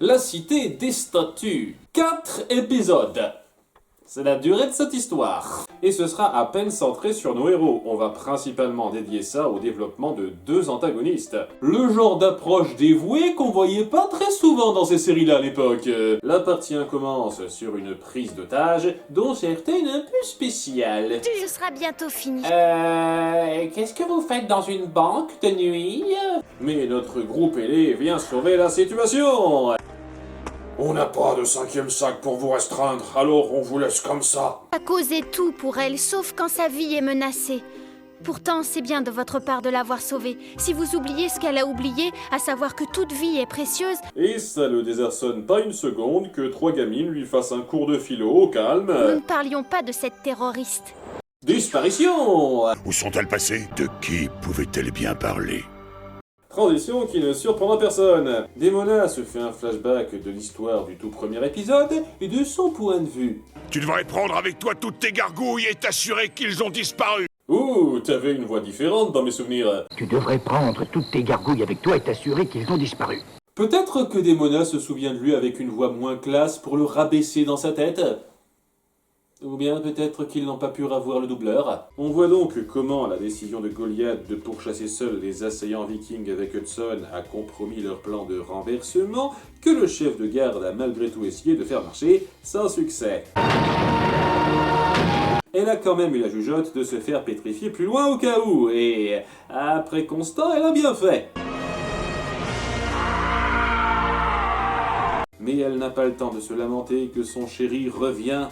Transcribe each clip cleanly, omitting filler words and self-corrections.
La cité des statues. 4 épisodes. C'est la durée de cette histoire. Et ce sera à peine centré sur nos héros. On va principalement dédier ça au développement de 2 antagonistes. Le genre d'approche dévouée qu'on voyait pas très souvent dans ces séries-là à l'époque. La partie 1 commence sur une prise d'otage, dont certaines un peu spéciales. Ce sera bientôt fini. Qu'est-ce que vous faites dans une banque de nuit? Mais notre groupe ailé vient sauver la situation. On n'a pas de 5e sac pour vous restreindre, alors on vous laisse comme ça. À causer tout pour elle, sauf quand sa vie est menacée. Pourtant, c'est bien de votre part de l'avoir sauvée. Si vous oubliez ce qu'elle a oublié, à savoir que toute vie est précieuse... Et ça le désarçonne pas une seconde que 3 gamines lui fassent un cours de philo au calme. Nous ne parlions pas de cette terroriste. Disparition. Où sont-elles passées? De qui pouvaient-elles bien parler? Transition qui ne surprendra personne. Demona se fait un flashback de l'histoire du tout premier épisode et de son point de vue. Tu devrais prendre avec toi toutes tes gargouilles et t'assurer qu'ils ont disparu. Ouh, t'avais une voix différente dans mes souvenirs. Tu devrais prendre toutes tes gargouilles avec toi et t'assurer qu'ils ont disparu. Peut-être que Demona se souvient de lui avec une voix moins classe pour le rabaisser dans sa tête. Ou bien peut-être qu'ils n'ont pas pu avoir le doubleur. On voit donc comment la décision de Goliath de pourchasser seul les assaillants vikings avec Hudson a compromis leur plan de renversement, que le chef de garde a malgré tout essayé de faire marcher, sans succès. Elle a quand même eu la jugeote de se faire pétrifier plus loin au cas où, et après constat, elle a bien fait. Mais elle n'a pas le temps de se lamenter que son chéri revient.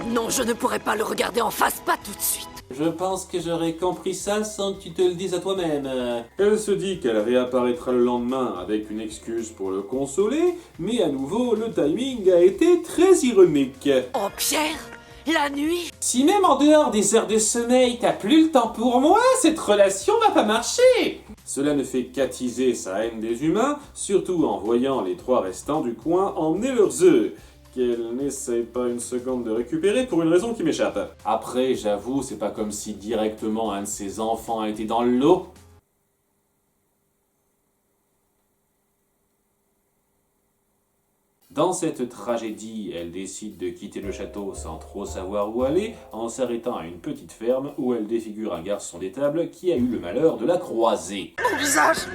Non, je ne pourrais pas le regarder en face, pas tout de suite. Je pense que j'aurais compris ça sans que tu te le dises à toi-même. Elle se dit qu'elle réapparaîtra le lendemain avec une excuse pour le consoler, mais à nouveau, le timing a été très ironique. Oh Pierre, la nuit? Si même en dehors des heures de sommeil, t'as plus le temps pour moi, cette relation va pas marcher. Cela ne fait qu'attiser sa haine des humains, surtout en voyant les 3 restants du coin emmener leurs œufs, qu'elle n'essaye pas une seconde de récupérer pour une raison qui m'échappe. Après, j'avoue, c'est pas comme si directement un de ses enfants a été dans le lot. Dans cette tragédie, elle décide de quitter le château sans trop savoir où aller, en s'arrêtant à une petite ferme où elle défigure un garçon d'étable qui a eu le malheur de la croiser. Mon visage!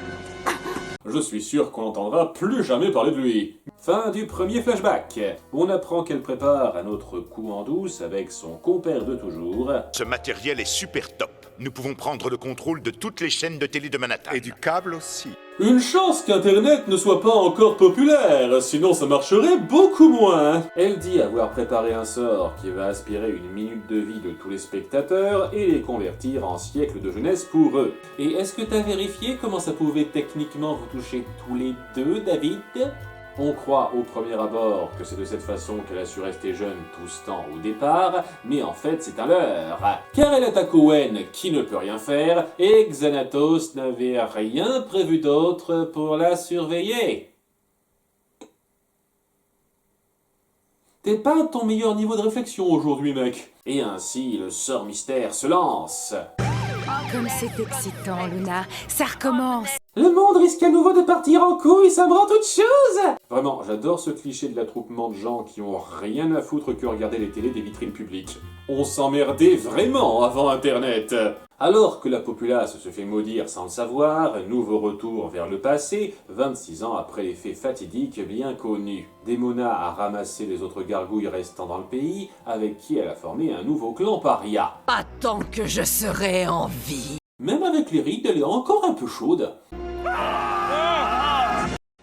Je suis sûr qu'on n'entendra plus jamais parler de lui. Fin du premier flashback. On apprend qu'elle prépare un autre coup en douce avec son compère de toujours. Ce matériel est super top. Nous pouvons prendre le contrôle de toutes les chaînes de télé de Manhattan. Et du câble aussi. Une chance qu'Internet ne soit pas encore populaire, sinon ça marcherait beaucoup moins. Elle dit avoir préparé un sort qui va aspirer une minute de vie de tous les spectateurs et les convertir en siècles de jeunesse pour eux. Et est-ce que t'as vérifié comment ça pouvait techniquement vous toucher tous les deux, David? On croit au premier abord que c'est de cette façon qu'elle a su rester jeune tout ce temps au départ, mais en fait c'est un leurre. Car elle attaque Owen qui ne peut rien faire, et Xanatos n'avait rien prévu d'autre pour la surveiller. T'es pas à ton meilleur niveau de réflexion aujourd'hui, mec. Et ainsi, le sort mystère se lance. Comme c'est excitant, Luna. Ça recommence. Le monde risque à nouveau de partir en couille, ça me rend toute chose. Vraiment, j'adore ce cliché de l'attroupement de gens qui ont rien à foutre que regarder les télés des vitrines publiques. On s'emmerdait vraiment avant Internet. Alors que la populace se fait maudire sans le savoir, nouveau retour vers le passé, 26 ans après les faits fatidiques bien connus. Demona a ramassé les autres gargouilles restant dans le pays, avec qui elle a formé un nouveau clan paria. Pas tant que je serai en vie. Même avec les rides, elle est encore un peu chaude.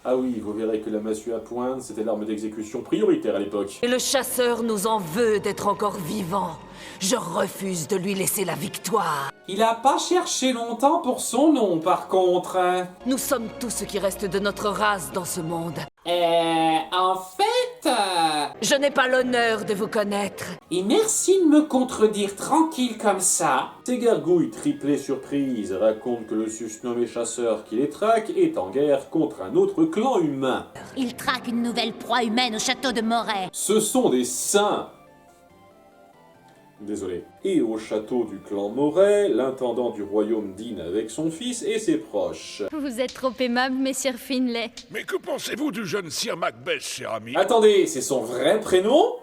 Ah oui, vous verrez que la massue à pointe, c'était l'arme d'exécution prioritaire à l'époque. Et le chasseur nous en veut d'être encore vivant. Je refuse de lui laisser la victoire. Il a pas cherché longtemps pour son nom, par contre. Nous sommes tout ce qui reste de notre race dans ce monde. En fait... Je n'ai pas l'honneur de vous connaître. Et merci de me contredire tranquille comme ça. Ces gargouilles triplées surprises racontent que le susnommé chasseur qui les traque est en guerre contre un autre clan humain. Il traque une nouvelle proie humaine au château de Moret. Ce sont des saints. Désolé. Et au château du clan Moret, l'intendant du royaume dîne avec son fils et ses proches. Vous êtes trop aimable, messire Finlay. Mais que pensez-vous du jeune Sir Macbeth, cher ami? Attendez, c'est son vrai prénom?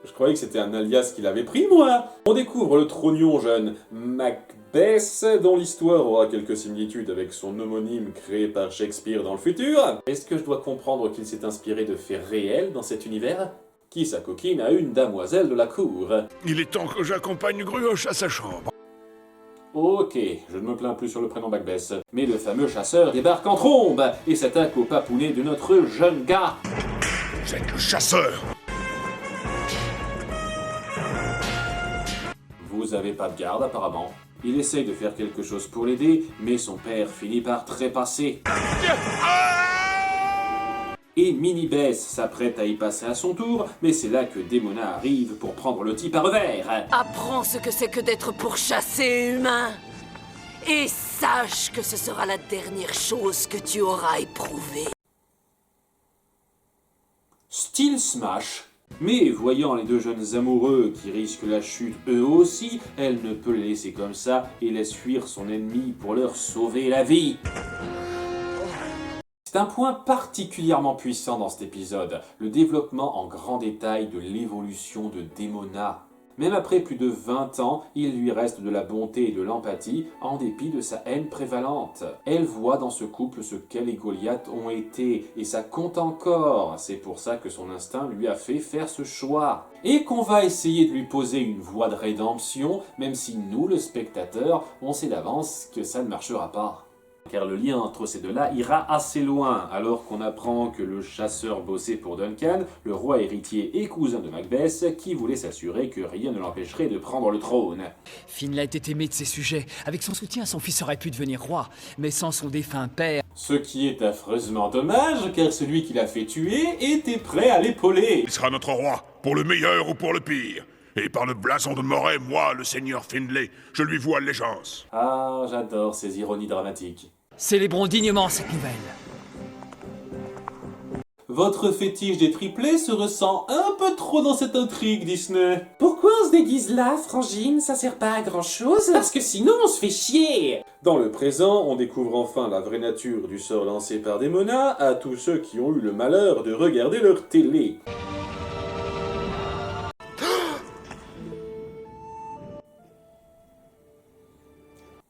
Je croyais que c'était un alias qu'il avait pris, moi. On découvre le trognon jeune Macbeth, dont l'histoire aura quelques similitudes avec son homonyme créé par Shakespeare dans le futur. Est-ce que je dois comprendre qu'il s'est inspiré de faits réels dans cet univers? Qui s'acoquine à une damoiselle de la cour. Il est temps que j'accompagne Gruoche à sa chambre. Ok, je ne me plains plus sur le prénom Macbeth. Mais le fameux chasseur débarque en trombe et s'attaque au papounet de notre jeune gars. C'est le chasseur! Vous avez pas de garde apparemment. Il essaye de faire quelque chose pour l'aider, mais son père finit par trépasser. Et Minibeth s'apprête à y passer à son tour, mais c'est là que Démona arrive pour prendre le type à revers. Apprends ce que c'est que d'être pourchassé, humain. Et sache que ce sera la dernière chose que tu auras éprouvée. Style Smash. Mais voyant les deux jeunes amoureux qui risquent la chute eux aussi, elle ne peut les laisser comme ça et laisse fuir son ennemi pour leur sauver la vie. C'est un point particulièrement puissant dans cet épisode, le développement en grand détail de l'évolution de Démona. Même après plus de 20 ans, il lui reste de la bonté et de l'empathie, en dépit de sa haine prévalente. Elle voit dans ce couple ce qu'elle et Goliath ont été, et ça compte encore. C'est pour ça que son instinct lui a fait faire ce choix. Et qu'on va essayer de lui poser une voie de rédemption, même si nous, le spectateur, on sait d'avance que ça ne marchera pas. Car le lien entre ces deux-là ira assez loin, alors qu'on apprend que le chasseur bossait pour Duncan, le roi héritier et cousin de Macbeth, qui voulait s'assurer que rien ne l'empêcherait de prendre le trône. Finlay était aimé de ses sujets. Avec son soutien, son fils aurait pu devenir roi, mais sans son défunt père... Ce qui est affreusement dommage, car celui qui l'a fait tuer était prêt à l'épauler. Il sera notre roi, pour le meilleur ou pour le pire. Et par le blason de Moret, moi, le seigneur Finlay, je lui voue allégeance. Ah, j'adore ces ironies dramatiques. Célébrons dignement cette nouvelle. Votre fétiche des triplés se ressent un peu trop dans cette intrigue, Disney. Pourquoi on se déguise là, Frangine? Ça sert pas à grand chose, parce que sinon on se fait chier. Dans le présent, on découvre enfin la vraie nature du sort lancé par Démona à tous ceux qui ont eu le malheur de regarder leur télé.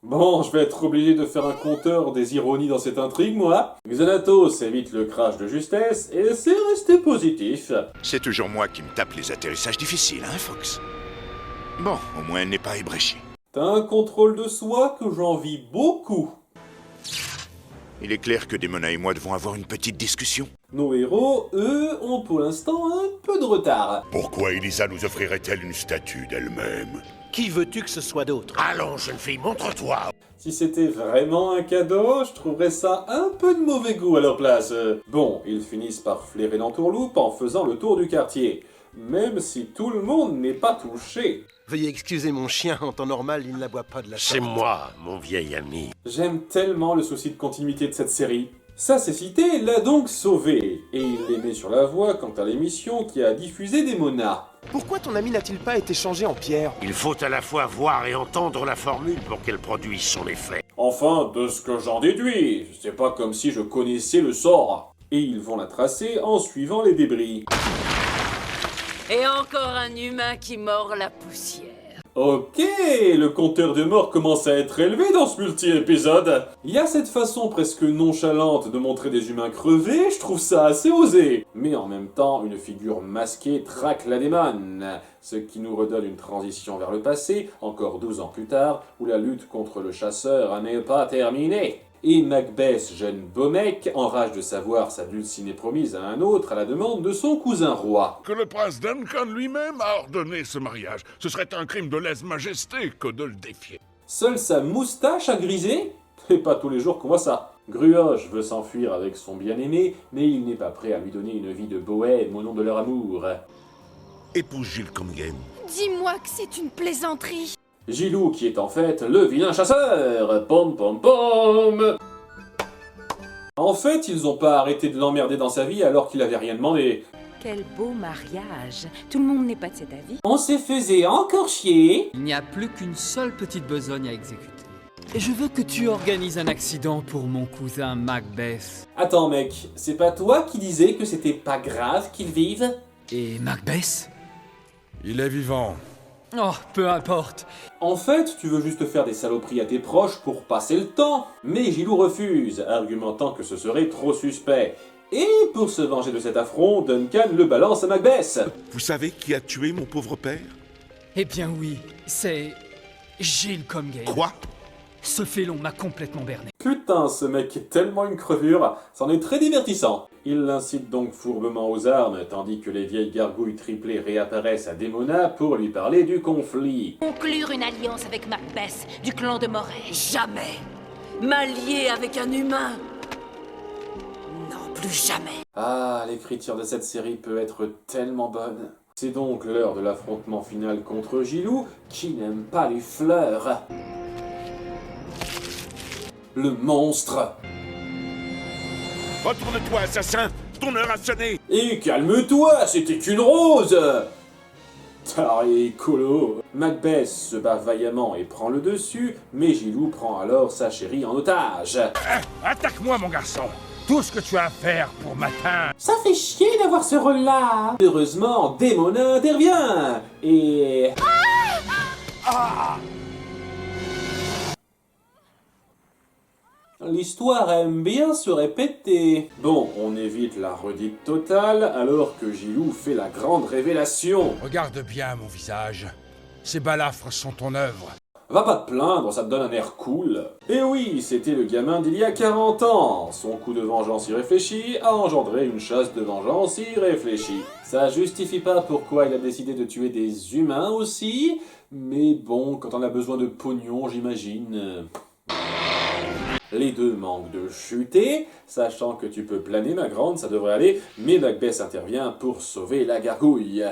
Bon, je vais être obligé de faire un compteur des ironies dans cette intrigue, moi. Xanatos évite le crash de justesse, et c'est resté positif. C'est toujours moi qui me tape les atterrissages difficiles, hein, Fox? Bon, au moins elle n'est pas ébréchée. T'as un contrôle de soi que j'envie beaucoup. Il est clair que Démona et moi devons avoir une petite discussion. Nos héros, eux, ont pour l'instant un peu de retard. Pourquoi Elisa nous offrirait-elle une statue d'elle-même? Qui veux-tu que ce soit d'autre? Allons, jeune fille, montre-toi! Si c'était vraiment un cadeau, je trouverais ça un peu de mauvais goût à leur place. Bon, ils finissent par flairer l'entourloupe en faisant le tour du quartier. Même si tout le monde n'est pas touché. Veuillez excuser mon chien, en temps normal, il ne l'aboie pas de la sorte. C'est moi, mon vieil ami. J'aime tellement le souci de continuité de cette série. Sa cécité l'a donc sauvé, et il les met sur la voie quant à l'émission qui a diffusé Démona. Pourquoi ton ami n'a-t-il pas été changé en pierre? Il faut à la fois voir et entendre la formule pour qu'elle produise son effet. Enfin, de ce que j'en déduis, c'est pas comme si je connaissais le sort. Et ils vont la tracer en suivant les débris. Et encore un humain qui mord la poussière. Ok, le compteur de mort commence à être élevé dans ce multi-épisode. Il y a cette façon presque nonchalante de montrer des humains crevés, je trouve ça assez osé. Mais en même temps, une figure masquée traque la démon, ce qui nous redonne une transition vers le passé, encore 12 ans plus tard, où la lutte contre le chasseur n'est pas terminée. Et Macbeth, jeune beau mec, enrage de savoir sa dulcinée promise à un autre à la demande de son cousin roi. Que le prince Duncan lui-même a ordonné ce mariage. Ce serait un crime de lèse-majesté que de le défier. Seule sa moustache a grisé? C'est pas tous les jours qu'on voit ça. Gruoche veut s'enfuir avec son bien-aimé, mais il n'est pas prêt à lui donner une vie de bohème au nom de leur amour. Épouse Gilles Congen. Dis-moi que c'est une plaisanterie. Gilou qui est en fait le vilain chasseur. Pom pom pom. En fait, ils ont pas arrêté de l'emmerder dans sa vie alors qu'il avait rien demandé. Quel beau mariage. Tout le monde n'est pas de cet avis. On se faisait encore chier. Il n'y a plus qu'une seule petite besogne à exécuter. Je veux que tu organises un accident pour mon cousin Macbeth. Attends mec, c'est pas toi qui disais que c'était pas grave qu'il vive? Et Macbeth? Il est vivant. Oh, peu importe. En fait, tu veux juste faire des saloperies à tes proches pour passer le temps. Mais Gilou refuse, argumentant que ce serait trop suspect. Et pour se venger de cet affront, Duncan le balance à Macbeth. Vous savez qui a tué mon pauvre père? Eh bien oui, c'est... Gilles Comgate. Quoi? Ce félon m'a complètement berné. Putain, ce mec est tellement une crevure, c'en est très divertissant. Il l'incite donc fourbement aux armes, tandis que les vieilles gargouilles triplées réapparaissent à Démona pour lui parler du conflit. Conclure une alliance avec Macbeth, du clan de Moray. Jamais m'allier avec un humain. Non, plus jamais. Ah, l'écriture de cette série peut être tellement bonne. C'est donc l'heure de l'affrontement final contre Gilou, qui n'aime pas les fleurs. Le monstre. Retourne-toi, assassin! Ton heure a sonné! Et calme-toi, c'était qu'une rose! Taré colo. Macbeth se bat vaillamment et prend le dessus, mais Gilou prend alors sa chérie en otage. Attaque-moi, mon garçon! Tout ce que tu as à faire pour m'atteindre! Ça fait chier d'avoir ce rôle-là. Heureusement, Démona intervient. Et... L'histoire aime bien se répéter. Bon, on évite la redite totale alors que Gilou fait la grande révélation. Regarde bien mon visage. Ces balafres sont ton œuvre. Va pas te plaindre, ça te donne un air cool. Et oui, c'était le gamin d'il y a 40 ans. Son coup de vengeance irréfléchi a engendré une chasse de vengeance irréfléchie. Ça justifie pas pourquoi il a décidé de tuer des humains aussi, mais bon, quand on a besoin de pognon, j'imagine... Les deux manquent de chuter, sachant que tu peux planer ma grande, ça devrait aller, mais Macbeth intervient pour sauver la gargouille.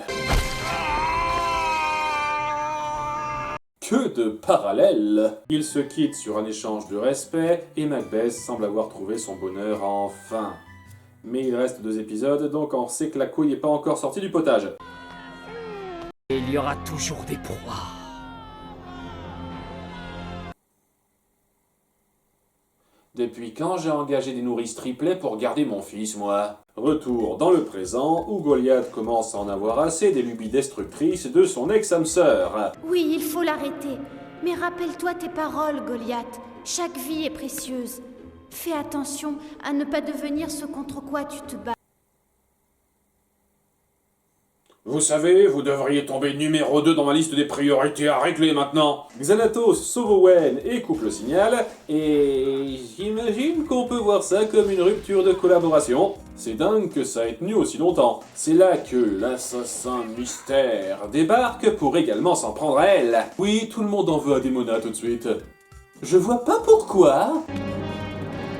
Que de parallèles! Ils se quittent sur un échange de respect, et Macbeth semble avoir trouvé son bonheur enfin. Mais il reste 2 épisodes, donc on sait que la couille n'est pas encore sortie du potage. Il y aura toujours des proies. Depuis quand j'ai engagé des nourrices triplets pour garder mon fils, moi? Retour dans le présent, où Goliath commence à en avoir assez des lubies destructrices de son ex-âme sœur. Oui, il faut l'arrêter. Mais rappelle-toi tes paroles, Goliath. Chaque vie est précieuse. Fais attention à ne pas devenir ce contre quoi tu te bats. Vous savez, vous devriez tomber numéro 2 dans ma liste des priorités à régler maintenant. Xanatos sauve Owen et coupe le signal, et j'imagine qu'on peut voir ça comme une rupture de collaboration. C'est dingue que ça ait tenu aussi longtemps. C'est là que l'assassin mystère débarque pour également s'en prendre à elle. Oui, tout le monde en veut à Démona tout de suite. Je vois pas pourquoi.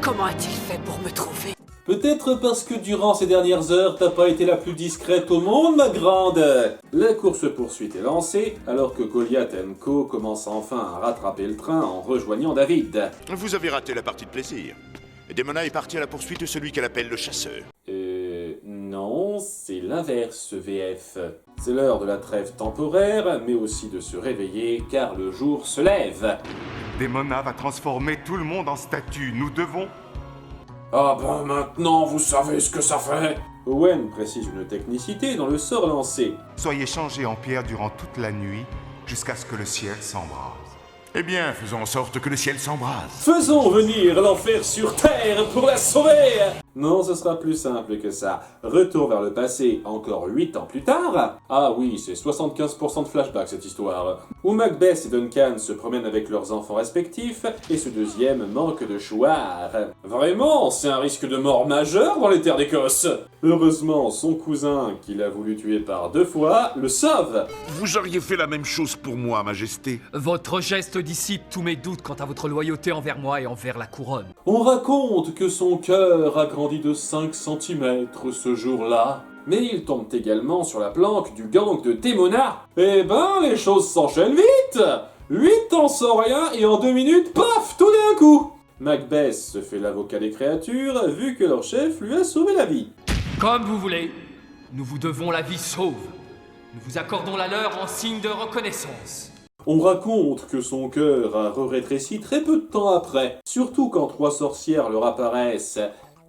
Comment a-t-il fait pour me trouver? Peut-être parce que durant ces dernières heures, t'as pas été la plus discrète au monde, ma grande. La course-poursuite est lancée, alors que Goliath & Co commence enfin à rattraper le train en rejoignant David. Vous avez raté la partie de plaisir. Démona est partie à la poursuite de celui qu'elle appelle le chasseur. Non, c'est l'inverse, VF. C'est l'heure de la trêve temporaire, mais aussi de se réveiller, car le jour se lève. Démona va transformer tout le monde en statue. Nous devons... Ah ben maintenant, vous savez ce que ça fait. Owen précise une technicité dans le sort lancé. Soyez changés en pierre durant toute la nuit, jusqu'à ce que le ciel s'embrase. Eh bien, faisons en sorte que le ciel s'embrase. Faisons venir l'enfer sur Terre pour la sauver. Non, ce sera plus simple que ça. Retour vers le passé, encore 8 ans plus tard. Ah oui, c'est 75% de flashback cette histoire. Où Macbeth et Duncan se promènent avec leurs enfants respectifs, et ce deuxième manque de chouard. Vraiment, c'est un risque de mort majeur dans les terres d'Écosse. Heureusement, son cousin, qu'il a voulu tuer par 2 fois, le sauve. Vous auriez fait la même chose pour moi, Majesté. Votre geste dissipe tous mes doutes quant à votre loyauté envers moi et envers la couronne. On raconte que son cœur a grandi de 5 cm ce jour-là. Mais il tombe également sur la planque du gang de Démona. Eh ben, les choses s'enchaînent vite. 8 ans sans rien et en 2 minutes, paf, tout d'un coup. Macbeth se fait l'avocat des créatures vu que leur chef lui a sauvé la vie. Comme vous voulez. Nous vous devons la vie sauve. Nous vous accordons la leur en signe de reconnaissance. On raconte que son cœur a rétréci très peu de temps après, surtout quand 3 sorcières leur apparaissent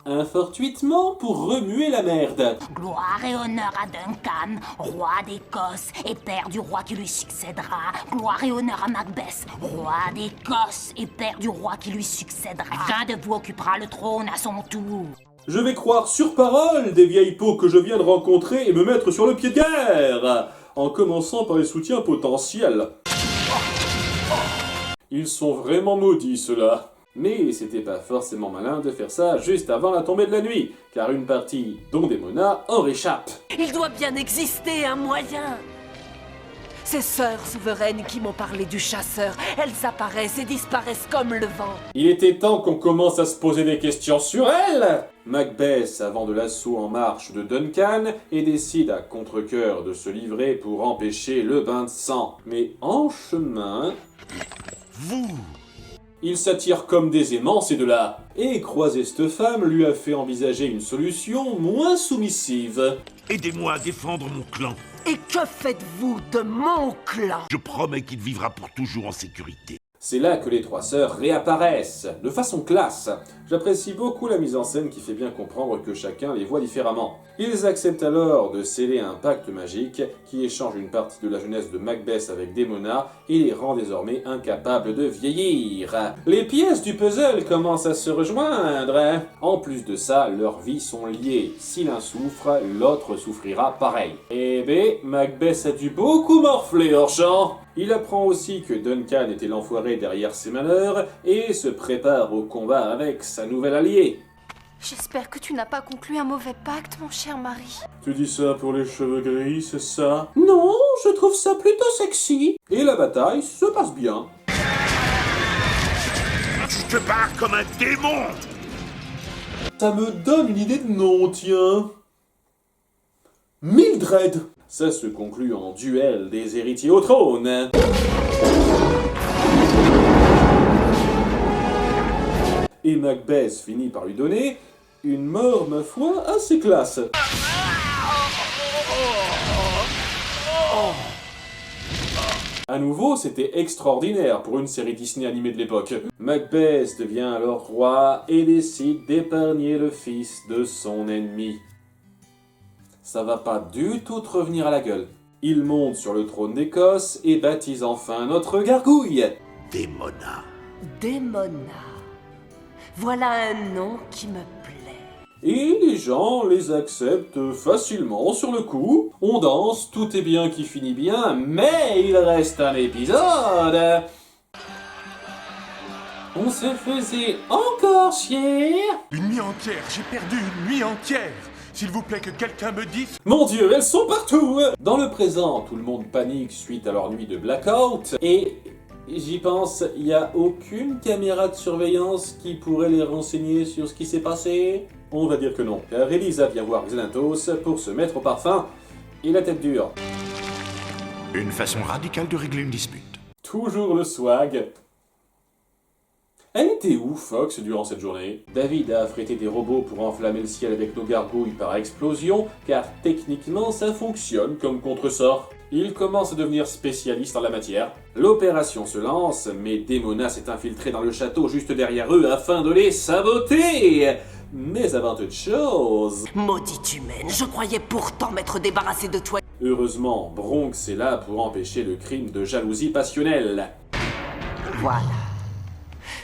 infortuitement pour remuer la merde. Gloire et honneur à Duncan, roi d'Écosse et père du roi qui lui succédera. Gloire et honneur à Macbeth, roi d'Écosse et père du roi qui lui succédera. L'un de vous occupera le trône à son tour. Je vais croire sur parole des vieilles peaux que je viens de rencontrer et me mettre sur le pied de guerre, en commençant par les soutiens potentiels. Ils sont vraiment maudits, ceux-là. Mais c'était pas forcément malin de faire ça juste avant la tombée de la nuit, car une partie, dont Démona, en réchappe. Il doit bien exister un moyen. Ces sœurs souveraines qui m'ont parlé du chasseur, elles apparaissent et disparaissent comme le vent. Il était temps qu'on commence à se poser des questions sur elles. Macbeth, avant de l'assaut en marche de Duncan, et décide à contre-cœur de se livrer pour empêcher le bain de sang. Mais en chemin... Il s'attire comme des aimants, ces deux-là. Et croiser cette femme lui a fait envisager une solution moins soumissive. Aidez-moi à défendre mon clan. Et que faites-vous de mon clan? Je promets qu'il vivra pour toujours en sécurité. C'est là que les 3 sœurs réapparaissent, de façon classe. J'apprécie beaucoup la mise en scène qui fait bien comprendre que chacun les voit différemment. Ils acceptent alors de sceller un pacte magique qui échange une partie de la jeunesse de Macbeth avec Démona et les rend désormais incapables de vieillir. Les pièces du puzzle commencent à se rejoindre. En plus de ça, leurs vies sont liées. Si l'un souffre, l'autre souffrira pareil. Eh ben, Macbeth a dû beaucoup morfler hors champ. Il apprend aussi que Duncan était l'enfoiré derrière ses malheurs et se prépare au combat avec sa nouvelle alliée. J'espère que tu n'as pas conclu un mauvais pacte, mon cher mari. Tu dis ça pour les cheveux gris, c'est ça? Non, je trouve ça plutôt sexy. Et la bataille se passe bien. Tu te bats comme un démon! Ça me donne une idée de nom, tiens. Mildred. Ça se conclut en duel des héritiers au trône. Et Macbeth finit par lui donner une mort, ma foi, assez classe. À nouveau, c'était extraordinaire pour une série Disney animée de l'époque. Macbeth devient alors roi et décide d'épargner le fils de son ennemi. Ça va pas du tout te revenir à la gueule. Il monte sur le trône d'Écosse et baptise enfin notre gargouille. Démona. Démona. Voilà un nom qui me plaît. Et les gens les acceptent facilement sur le coup. On danse, tout est bien qui finit bien, mais il reste un épisode. On se faisait encore chier. Une nuit entière, j'ai perdu une nuit entière. S'il vous plaît que quelqu'un me dise... Mon Dieu, elles sont partout. Dans le présent, tout le monde panique suite à leur nuit de blackout. Et j'y pense, il n'y a aucune caméra de surveillance qui pourrait les renseigner sur ce qui s'est passé. On va dire que non, car Elisa vient voir Xanatos pour se mettre au parfum et la tête dure. Une façon radicale de régler une dispute. Toujours le swag. Elle était où, Fox, durant cette journée? David a affrété des robots pour enflammer le ciel avec nos gargouilles par explosion, car techniquement ça fonctionne comme contre-sort. Il commence à devenir spécialiste en la matière. L'opération se lance, mais Démona s'est infiltré dans le château juste derrière eux afin de les saboter. Mais avant toute chose... Maudite humaine, je croyais pourtant m'être débarrassé de toi. Heureusement, Bronx est là pour empêcher le crime de jalousie passionnelle. Voilà.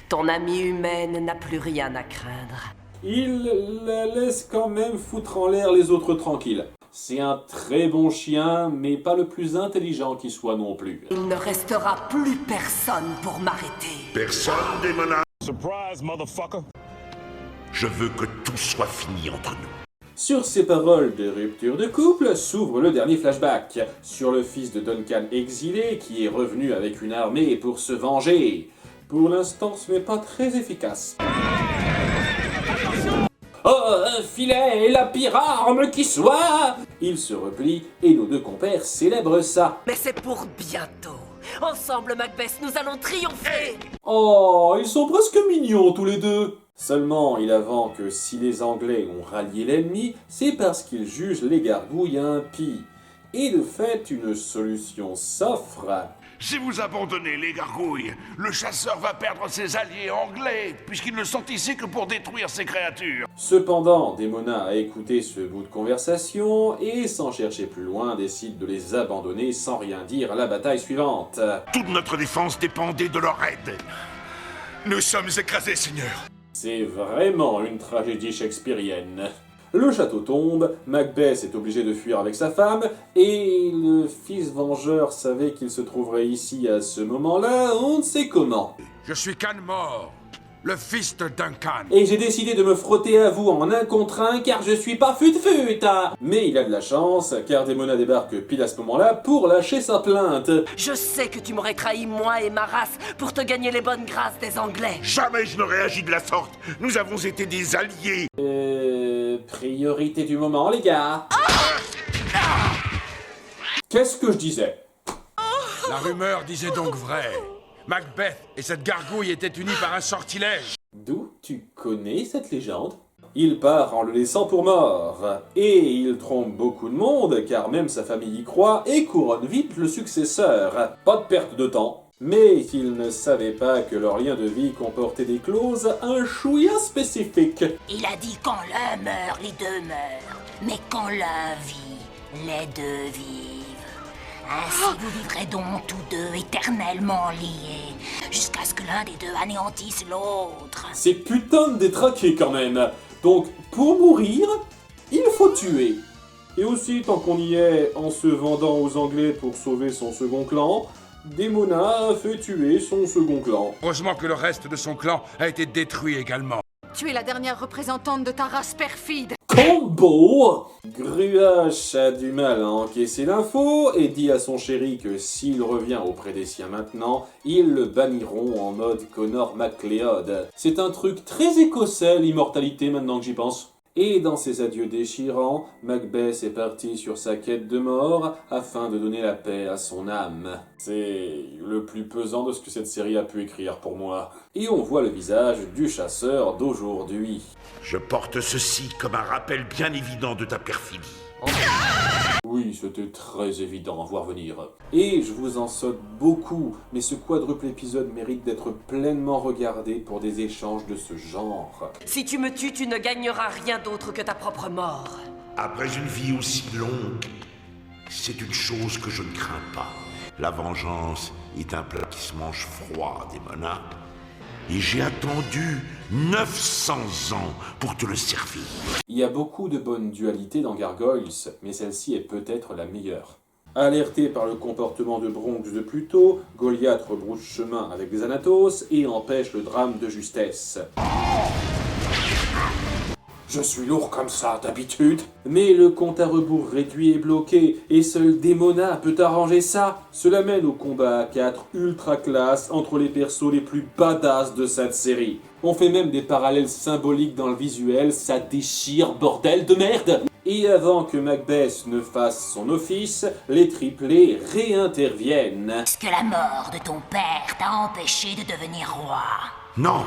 Ton amie humaine n'a plus rien à craindre. Il la laisse quand même foutre en l'air les autres tranquilles. C'est un très bon chien, mais pas le plus intelligent qui soit non plus. Il ne restera plus personne pour m'arrêter. Personne, Démona. Surprise, motherfucker. Je veux que tout soit fini entre nous. Sur ces paroles de rupture de couple, s'ouvre le dernier flashback sur le fils de Duncan exilé qui est revenu avec une armée pour se venger. Pour l'instant, ce n'est pas très efficace. Oh, un filet est la pire arme qui soit! Il se replie et nos deux compères célèbrent ça. Mais c'est pour bientôt. Ensemble, Macbeth, nous allons triompher. Oh, ils sont presque mignons tous les deux. Seulement, il avance que si les Anglais ont rallié l'ennemi, c'est parce qu'ils jugent les gargouilles impies. Et de fait, une solution s'offre. Si vous abandonnez les gargouilles, le chasseur va perdre ses alliés anglais, puisqu'ils ne sont ici que pour détruire ces créatures. Cependant, Demona a écouté ce bout de conversation et, sans chercher plus loin, décide de les abandonner sans rien dire à la bataille suivante. Toute notre défense dépendait de leur aide. Nous sommes écrasés, Seigneur. C'est vraiment une tragédie shakespearienne. Le château tombe, Macbeth est obligé de fuir avec sa femme, et le fils vengeur savait qu'il se trouverait ici à ce moment-là, on ne sait comment. Je suis Canmore, le fils de Duncan. Et j'ai décidé de me frotter à vous en un contre un, car je suis pas fut-fut. Mais il a de la chance, car Demona débarque pile à ce moment-là pour lâcher sa plainte. Je sais que tu m'aurais trahi, moi et ma race, pour te gagner les bonnes grâces des Anglais. Jamais je n'aurais agi de la sorte. Nous avons été des alliés. Priorité du moment, les gars. Qu'est-ce que je disais? La rumeur disait donc vrai. Macbeth et cette gargouille étaient unis par un sortilège. D'où tu connais cette légende? Il part en le laissant pour mort, et il trompe beaucoup de monde, car même sa famille y croit, et couronne vite le successeur. Pas de perte de temps. Mais il ne savait pas que leur lien de vie comportait des clauses un chouïa spécifiques. Il a dit quand l'un meurt, les deux meurent. Mais quand l'un vit, les deux vivent. Ainsi vous vivrez donc tous deux éternellement liés, jusqu'à ce que l'un des deux anéantisse l'autre. C'est putain de détraqué quand même. Donc, pour mourir, il faut tuer. Et aussi, tant qu'on y est, en se vendant aux Anglais pour sauver son second clan, Demona a fait tuer son second clan. Heureusement que le reste de son clan a été détruit également. Tu es la dernière représentante de ta race perfide. Combo! Gruach a du mal à encaisser l'info et dit à son chéri que s'il revient auprès des siens maintenant, ils le banniront en mode Connor MacLeod. C'est un truc très écossais, l'immortalité, maintenant que j'y pense. Et dans ses adieux déchirants, Macbeth est parti sur sa quête de mort afin de donner la paix à son âme. C'est le plus pesant de ce que cette série a pu écrire pour moi. Et on voit le visage du chasseur d'aujourd'hui. Je porte ceci comme un rappel bien évident de ta perfidie. Oui, c'était très évident à voir venir. Et je vous en saute beaucoup, mais ce quadruple épisode mérite d'être pleinement regardé pour des échanges de ce genre. Si tu me tues, tu ne gagneras rien d'autre que ta propre mort. Après une vie aussi longue, c'est une chose que je ne crains pas. La vengeance est un plat qui se mange froid, Demona. Et j'ai attendu 900 ans pour te le servir. Il y a beaucoup de bonnes dualités dans Gargoyles, mais celle-ci est peut-être la meilleure. Alerté par le comportement de Bronx de plus tôt, Goliath rebrousse chemin avec Xanatos et empêche le drame de justesse. Je suis lourd comme ça d'habitude. Mais le compte à rebours réduit est bloqué, et seul Demona peut arranger ça. Cela mène au combat à 4 ultra classe entre les persos les plus badass de cette série. On fait même des parallèles symboliques dans le visuel, ça déchire, bordel de merde. Et avant que Macbeth ne fasse son office, les triplés réinterviennent. Est-ce que la mort de ton père t'a empêché de devenir roi? Non.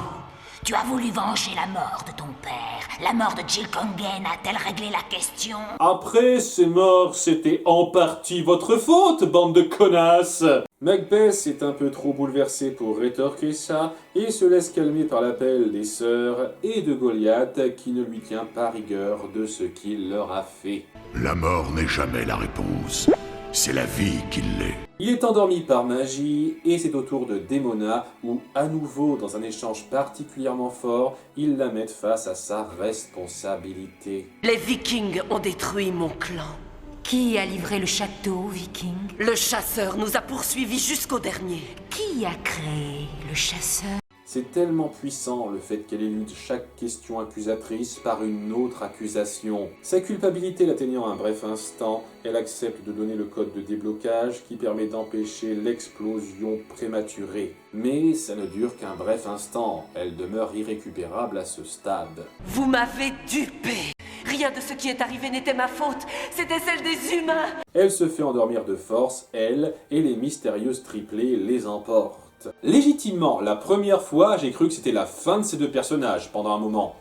Tu as voulu venger la mort de ton père. La mort de Jill Congen a-t-elle réglé la question? Après ces morts, c'était en partie votre faute, bande de connasses. Macbeth est un peu trop bouleversé pour rétorquer ça et se laisse calmer par l'appel des sœurs et de Goliath qui ne lui tient pas rigueur de ce qu'il leur a fait. La mort n'est jamais la réponse. C'est la vie qui l'est. Il est endormi par magie et c'est au tour de Demona où, à nouveau dans un échange particulièrement fort, ils la mettent face à sa responsabilité. Les Vikings ont détruit mon clan. Qui a livré le château, Viking? Le chasseur nous a poursuivis jusqu'au dernier. Qui a créé le chasseur? C'est tellement puissant le fait qu'elle élude chaque question accusatrice par une autre accusation. Sa culpabilité l'atteignant un bref instant, elle accepte de donner le code de déblocage qui permet d'empêcher l'explosion prématurée. Mais ça ne dure qu'un bref instant, elle demeure irrécupérable à ce stade. Vous m'avez dupé. Rien de ce qui est arrivé n'était ma faute, c'était celle des humains. Elle se fait endormir de force, elle, et les mystérieuses triplées les emportent. Légitimement, la première fois, j'ai cru que c'était la fin de ces deux personnages pendant un moment.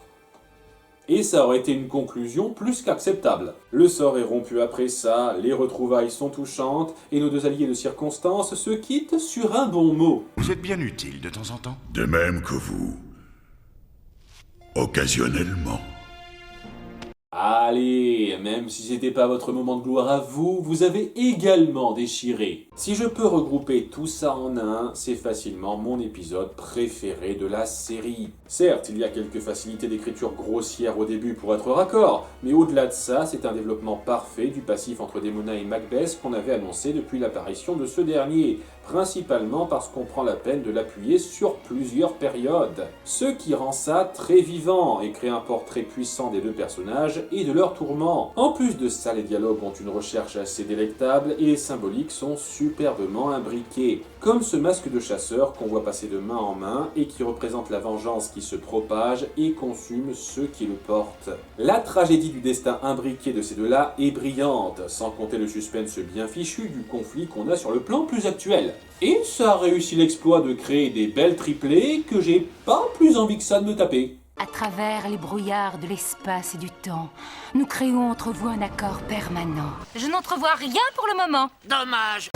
Et ça aurait été une conclusion plus qu'acceptable. Le sort est rompu après ça, les retrouvailles sont touchantes, et nos deux alliés de circonstance se quittent sur un bon mot. Vous êtes bien utile de temps en temps. De même que vous. Occasionnellement. Allez, même si c'était pas votre moment de gloire à vous, vous avez également déchiré. Si je peux regrouper tout ça en un, c'est facilement mon épisode préféré de la série. Certes, il y a quelques facilités d'écriture grossières au début pour être raccord, mais au-delà de ça, c'est un développement parfait du passif entre Demona et Macbeth qu'on avait annoncé depuis l'apparition de ce dernier, principalement parce qu'on prend la peine de l'appuyer sur plusieurs périodes. Ce qui rend ça très vivant et crée un portrait puissant des deux personnages et de leurs tourments. En plus de ça, les dialogues ont une recherche assez délectable et les symboliques sont superbement imbriquées. Comme ce masque de chasseur qu'on voit passer de main en main et qui représente la vengeance qui se propage et consume ceux qui le portent. La tragédie du destin imbriqué de ces deux-là est brillante, sans compter le suspense bien fichu du conflit qu'on a sur le plan plus actuel. Et ça a réussi l'exploit de créer des belles triplées que j'ai pas plus envie que ça de me taper. À travers les brouillards de l'espace et du temps, nous créons entre vous un accord permanent. Je n'entrevois rien pour le moment. Dommage.